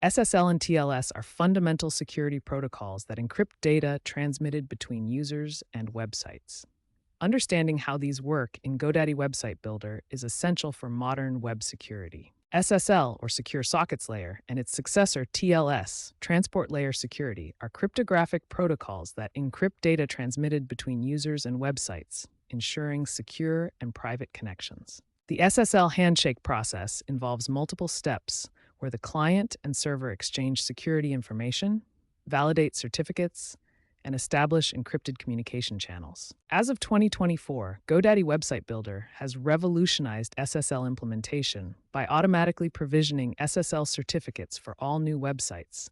SSL and TLS are fundamental security protocols that encrypt data transmitted between users and websites. Understanding how these work in GoDaddy Website Builder is essential for modern web security. SSL, or Secure Sockets Layer, and its successor TLS, Transport Layer Security, are cryptographic protocols that encrypt data transmitted between users and websites, ensuring secure and private connections. The SSL handshake process involves multiple steps where the client and server exchange security information, validate certificates, and establish encrypted communication channels. As of 2024, GoDaddy Website Builder has revolutionized SSL implementation by automatically provisioning SSL certificates for all new websites,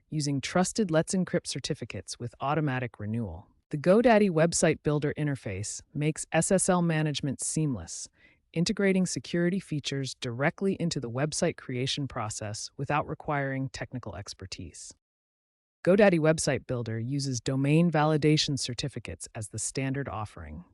using trusted Let's Encrypt certificates with automatic renewal. The GoDaddy Website Builder interface makes SSL management seamless, integrating security features directly into the website creation process without requiring technical expertise. GoDaddy Website Builder uses domain validation certificates as the standard offering.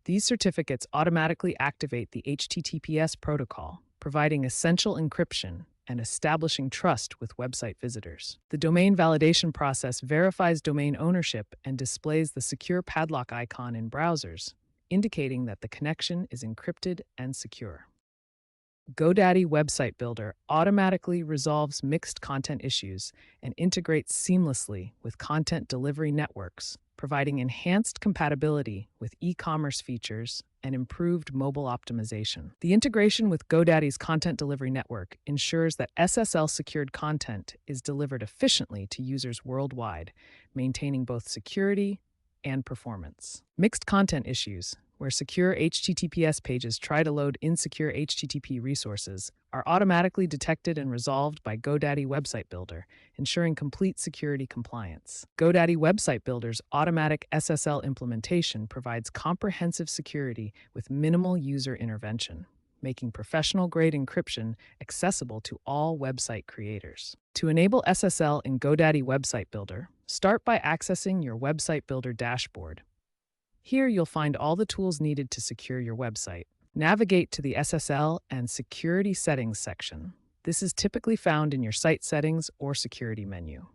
These certificates automatically activate the HTTPS protocol, providing essential encryption and establishing trust with website visitors. The domain validation process verifies domain ownership and displays the secure padlock icon in browsers, indicating that the connection is encrypted and secure. GoDaddy Website Builder automatically resolves mixed content issues and integrates seamlessly with content delivery networks, providing enhanced compatibility with e-commerce features and improved mobile optimization. The integration with GoDaddy's content delivery network ensures that SSL-secured content is delivered efficiently to users worldwide, maintaining both security and performance. Mixed content issues, where secure HTTPS pages try to load insecure HTTP resources, are automatically detected and resolved by GoDaddy Website Builder, ensuring complete security compliance. GoDaddy Website Builder's automatic SSL implementation provides comprehensive security with minimal user intervention, making professional-grade encryption accessible to all website creators. To enable SSL in GoDaddy Website Builder, start by accessing your Website Builder dashboard. Here you'll find all the tools needed to secure your website. Navigate to the SSL and Security Settings section. This is typically found in your Site Settings or Security menu.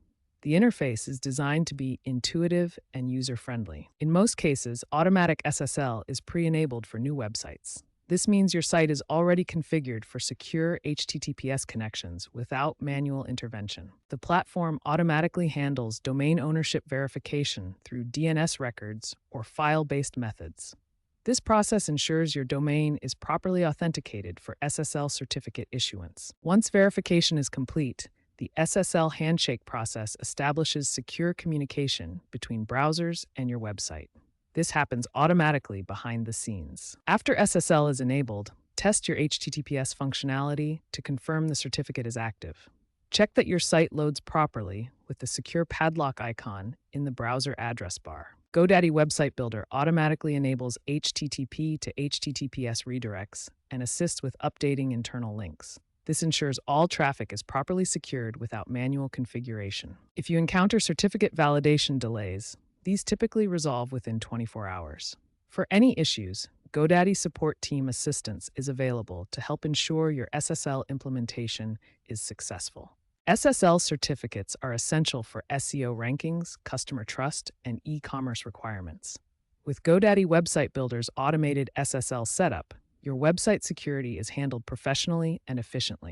The interface is designed to be intuitive and user-friendly. In most cases, automatic SSL is pre-enabled for new websites. This means your site is already configured for secure HTTPS connections without manual intervention. The platform automatically handles domain ownership verification through DNS records or file-based methods. This process ensures your domain is properly authenticated for SSL certificate issuance. Once verification is complete, the SSL handshake process establishes secure communication between browsers and your website. This happens automatically behind the scenes. After SSL is enabled, test your HTTPS functionality to confirm the certificate is active. Check that your site loads properly with the secure padlock icon in the browser address bar. GoDaddy Website Builder automatically enables HTTP to HTTPS redirects and assists with updating internal links. This ensures all traffic is properly secured without manual configuration. If you encounter certificate validation delays, these typically resolve within 24 hours. For any issues, GoDaddy Support Team Assistance is available to help ensure your SSL implementation is successful. SSL certificates are essential for SEO rankings, customer trust, and e-commerce requirements. With GoDaddy Website Builder's automated SSL setup, your website security is handled professionally and efficiently.